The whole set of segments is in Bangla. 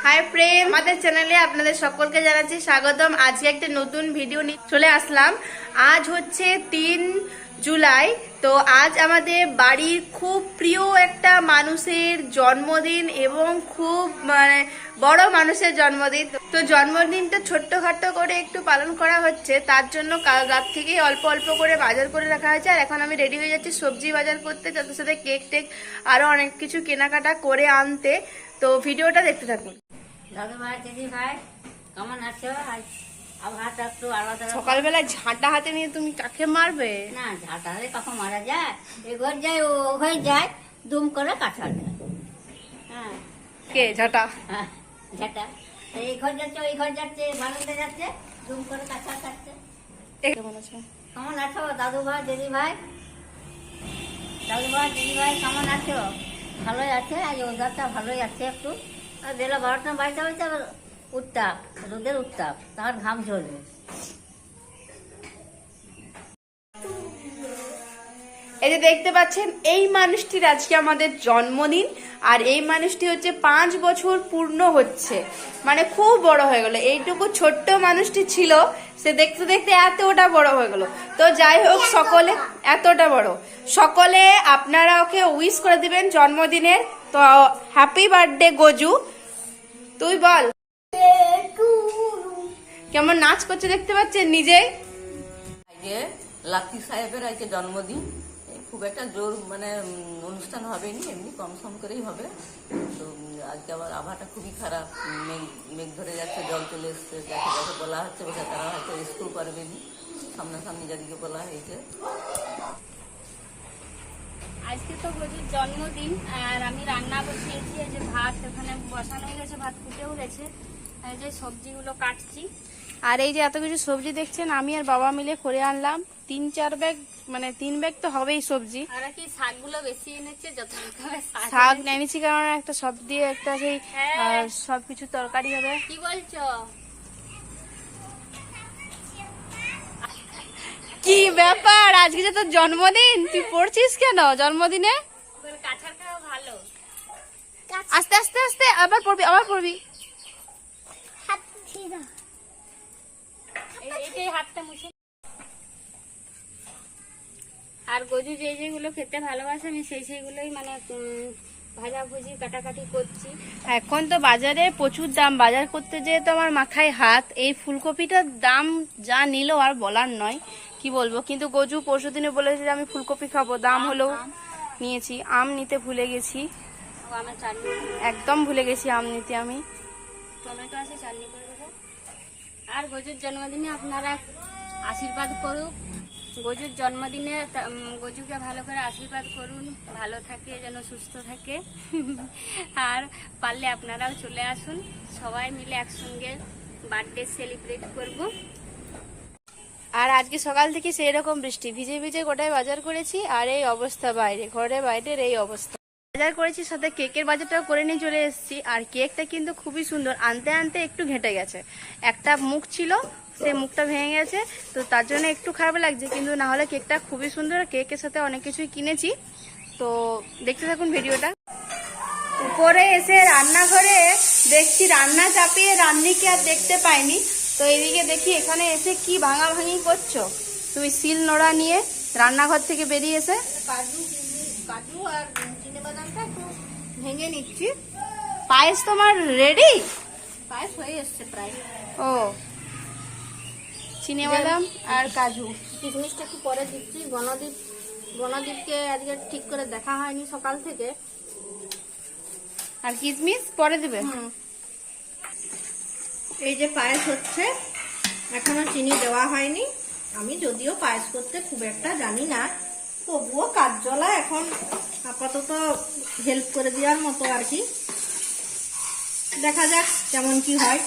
হাই ফ্রেন্ড, আমাদের চ্যানেলে আপনাদের সকলকে জানাচ্ছি স্বাগতম। আজকে একটা নতুন ভিডিও নিয়ে চলে আসলাম। আজ হচ্ছে 3 জুলাই। তো আজ আমাদের বাড়ির খুব প্রিয় একটা মানুষের জন্মদিন এবং খুব বড় মানুষের জন্মদিন। তো জন্মদিনটা ছোট্টখাট্টো করে একটু পালন করা হচ্ছে, তার জন্য কাল রাত থেকেই অল্প অল্প করে বাজার করে রাখা হয়েছে। আর এখন আমি রেডি হয়ে যাচ্ছি সবজি বাজার করতে, তাদের সাথে কেক টেক আরো অনেক কিছু কেনাকাটা করে আনতে। তো ভিডিওটা দেখতে থাকুন। দাদু ভাই দিদি ভাই কেমন আছো? আবহাওয়াটা একটু আলাদা। সকালবেলায় ঝাঁটা হাতে নিয়ে তুমি কাকে মারবে? না, ঝাঁটা হলে কখন মারা যায়? এ ঘর যায় ও ঘর যায়, দুম করে কাটা যায়। হ্যাঁ, কে ঝাঁটা? হ্যাঁ ঝাঁটা। এই ঘর যাচ্ছে ওই ঘর যাচ্ছে, বারান্দা যাচ্ছে, দুম করে কাটা কাটছে। কেমন আছো? কেমন আছো দাদু ভাই দিদি ভাই? দাদু ভাই দিদি ভাই কেমন আছো? ভালোই আছে। আজ ওজারটা ভালোই আছে একটু। আর বেলা 12টা বাজতে হয়েছে, আবার উত্তাপ, রোদের উত্তাপ, তার ঘাম ঝরবে। এই যে দেখতে পাচ্ছেন, এই মানুষটির আজকে আমাদের জন্মদিন। আর এই মানুষটি হচ্ছে 5 বছর পূর্ণ হচ্ছে, মানে খুব বড় হয়ে গেল। এইটুকু ছোট্ট মানুষটি ছিল, সে দেখতে দেখতে এতটা বড় হয়ে গেল। তো যাই হোক, সকলে এতটা বড়, সকলে আপনারা ওকে উইশ করে দিবেন জন্মদিনের। তো হ্যাপি বার্থডে গজু। তুই বল কেমন নাচ করছে, দেখতে পাচ্ছেন নিজেই। আজকে লাকি সাহেবের আজকে জন্মদিন। খুব একটা জোর অনুষ্ঠান হবে নি, এমনি কম সম করেই হবে। তো আজকে আবার আবহাওয়াটা খুবই খারাপ, মেঘ ধরে যাচ্ছে, জল চলে এসছে। যাকে যাকে বলা হচ্ছে বসে তারা হয়তো স্কুল করবে নি, সামনাসামনি যাদেরকে বলা হয়েছে। আজকে তো গজুর জন্মদিন, আর আমি রান্না বসিয়েছি। এই যে ভাত ওখানে বসানো হয়ে গেছে, ভাত ফুটেও গেছে। এই যে সবজিগুলো কাটছি। আর এই যে এত কিছু সবজি দেখছেন, আমি আর বাবা মিলে করে আনলাম 3-4 ব্যাগ, মানে 3 ব্যাগ তো হবেই সবজি। আর কি শাকগুলো বেশি এনেছে, যত শাক এনেছি, কারণ একটা সব দিয়ে একটা সেই সবকিছু তরকারি হবে। কি বলছো? কি ব্যাপার, আজকে যে তোর জন্মদিন, তুই পড়ছিস কেন জন্মদিনে? কাঁঠাল খাওয়া ভালো। আস্তে আস্তে আস্তে, আবার পড়বি আবার পড়বি। এইটাই হাতটা মুছে। আর গজু যে যেগুলো খেতে ভালোবাসে, আমি সেইগুলোই ভাজাভুজি কাটাকাটি করছি। এখন তো বাজারে প্রচুর দাম, বাজার করতে যেয়ে তো আমার মাথায় হাত। এই ফুলকপিটার দাম যা নিল আর বলার নয়, কি বলবো। কিন্তু গজু পরশু দিনে বলেছে যে আমি ফুলকপি খাবো, দাম হলেও নিয়েছি। আম নিতে ভুলে গেছি, একদম ভুলে গেছি আম নিতে। আমি টমেটো আছে, চাটনি করে দেবো। আর গজুর জন্মদিনে আপনারা আশীর্বাদ করুন। গজুর জন্মদিনে গজুকে ভালো করে আশীর্বাদ করুন, ভালো থাকে, যেন সুস্থ থাকে। আর পারলে আপনারাও চলে আসুন, সবাই মিলে একসঙ্গে বার্থডে সেলিব্রেট করব। আর আজকে সকাল থেকে সেই রকম বৃষ্টি, ভিজে ভিজে গোটায় বাজার করেছি। আর এই অবস্থা বাইরে, ঘরে বাইরের এই অবস্থা। বাজার করেছি, সাথে কেকের বাজারটাও করে নিয়ে চলে এসেছি। আর কেকটা কিন্তু খুবই সুন্দর, আনতে আনতে একটু ঘেঁটে গেছে। একটা মুখ ছিল, সেই মুখটা ভেঙে গেছে, তো তার জন্য একটু খারাপ লাগছে। কিন্তু না হলে কেকটা খুবই সুন্দর। কেকের সাথে অনেক কিছুই কিনেছি, তো দেখতে থাকুন ভিডিওটা। উপরে এসে রান্নাঘরে দেখছি রান্না চাপিয়ে রান্নিকে আর দেখতে পাইনি। তো এদিকে দেখি এখানে এসে কি ভাঙাভাঙি করছো তুমি, শিল নোড়া নিয়ে রান্নাঘর থেকে বেরিয়ে এসে। কাজু আর চিনেবাদামটা একটু ভেঙে নিচ্ছি। পায়েস তোমার রেডি? পায়েস হয়ে এসছে প্রায়। ও, চিনেবাদাম আর কাজু। কিশমিশটা একটু পরে দিচ্ছি। গণদীপকে আজকে ঠিক করে দেখা হয়নি সকাল থেকে। আর কিশমিশ পরে দেবে। এই যে পায়েস হচ্ছে, এখনো চিনি দেওয়া হয়নি। আমি যদিও পায়েস করতে খুব একটা জানি না, তবুও কাজ চলা এখন আপাতত হেল্প করে দেওয়ার মতো আর কি। দেখা যাক কেমন কি হয়।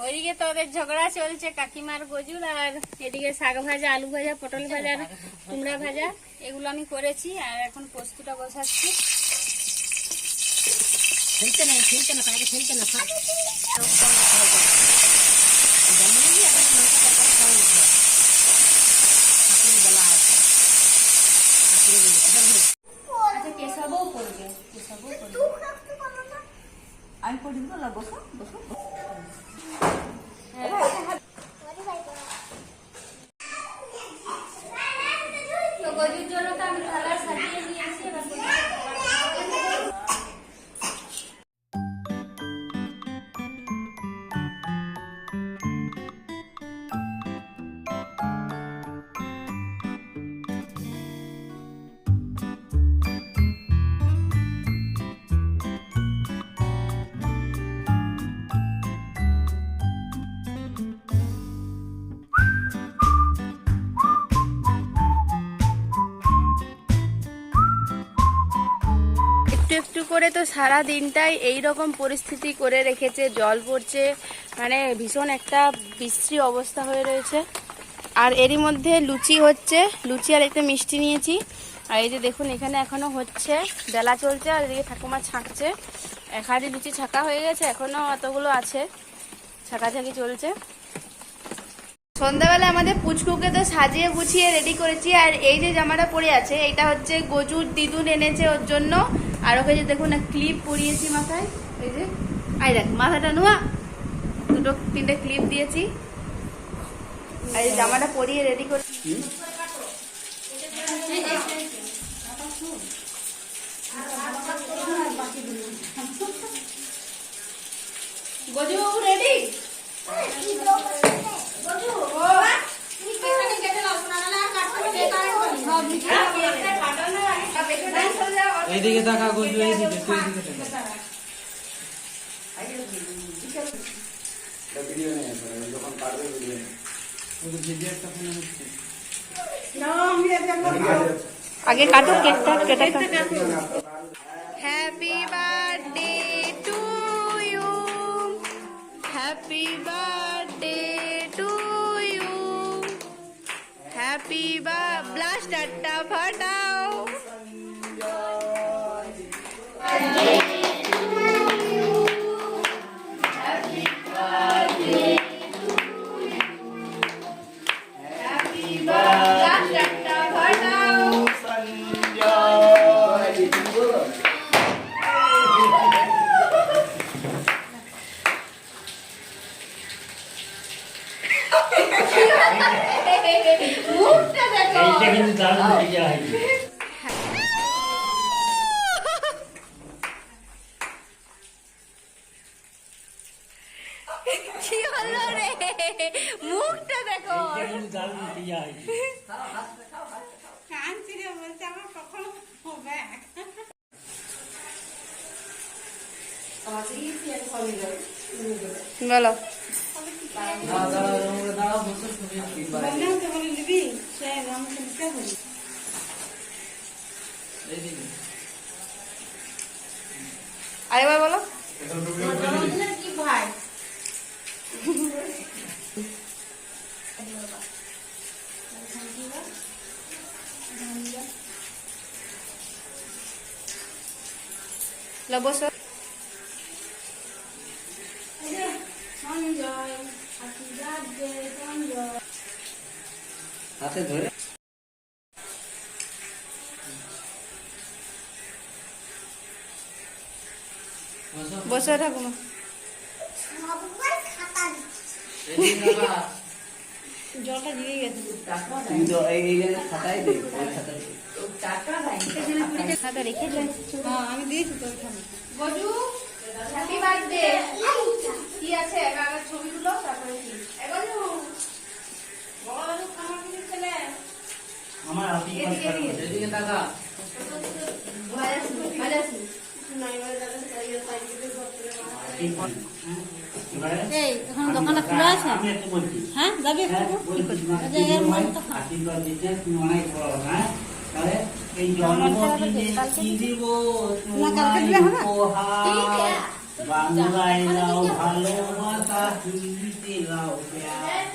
ওইদিকে তো ওদের ঝগড়া চলছে, কাকিমার গজুর। আর এদিকে শাক ভাজা, আলু ভাজা, পটল ভাজা, কুমড়া ভাজা, এগুলো আমি করেছি। আর এখন পোস্তটা বসাচ্ছি। আচ্ছা কেশবও করবে, কেশবও করবে। আমি পড়ি না, বসো বসো। তো গজুর জন্য তো আমি কালার সাজিয়ে নিয়েছি, এবার একটু একটু করে তো সারা দিনটাই এই রকম পরিস্থিতি করে রেখেছে, জল পড়ছে, মানে ভীষণ একটা বিশ্রী অবস্থা হয়ে রয়েছে। আর এরই মধ্যে লুচি হচ্ছে, লুচি আর একটু মিষ্টি নিয়েছি। আর এই যে দেখুন এখানে এখনো হচ্ছে, বেলা চলছে, আর এদিকে ঠাকুমা ছাঁকছে। এক হাঁড়ি লুচি ছাঁকা হয়ে গেছে, এখনো অতগুলো আছে, ছাঁকাছাঁকি চলছে। সন্ধ্যাবেলা আমাদের পুচকুকে তো সাজিয়ে গুছিয়ে রেডি করেছি। আর এই যে জামাটা পরে আছে, এটা হচ্ছে গজুর দিদুন এনেছে ওর জন্য। আর ওকে যে দেখুন ক্লিপ পরিয়েছি মাথায়, এই যে আই দেখ মাথাটা নোয়া, দুটো তিনটে ক্লিপ দিয়েছি। আর এই জামাটা পরিয়ে রেডি করেছি। গজু রেডি? এইদিকে দেখা গজু, এইদিকে তুই এইদিকে দেখা। ভিডিও নেই যখন কাটবে ভিডিও নেই। ওই ভিডিও একটা ফোনে হচ্ছে আগে কাটো কেকটা, কেটে happy birthday to you, happy birthday to you, happy ব্লাস্টারটা ফাটাও। মুখটা দেখো, এইটা কিন্তু দারুণ হয়ে যায়। কি হলো রে, মুখটা দেখো। এইটা কিন্তু দারুণ হয়ে যায়। বলো দাঁড়াও বসে শুনে এইদিকে আরেকবার বলো। কি ভাই বসো। হাতে ধরে বসো ঠাকুমা। জলটা দিয়ে গেছে। খাতায় দে, ওই খাতায় দে। খাতা রেখেছে। হ্যাঁ আমি দিয়েছি তো ওইখানে। Gaju happy birthday. কি আছে কাগজ ছবি তুলো, তারপরে কি গজু বড় গজু খাবার কিছু ছেলে আমার আপনি এদিকে টাকা এই এখন দোকানটা খোলা আছে? আমি একটু বলছি। হ্যাঁ যাবি হ্যাঁ, একটু? বলছি, আচ্ছা, এর মধ্যে তো খা। আশীর্বাদ দিতে তুমি অনেক বড়, হ্যাঁ? তাহলে এই জন্মদিনে কি দিব না, কালকে দিলে হবে? উপহার, বাংলায় নাও ভালোবাসা, হিন্দিতে নাও প্যার।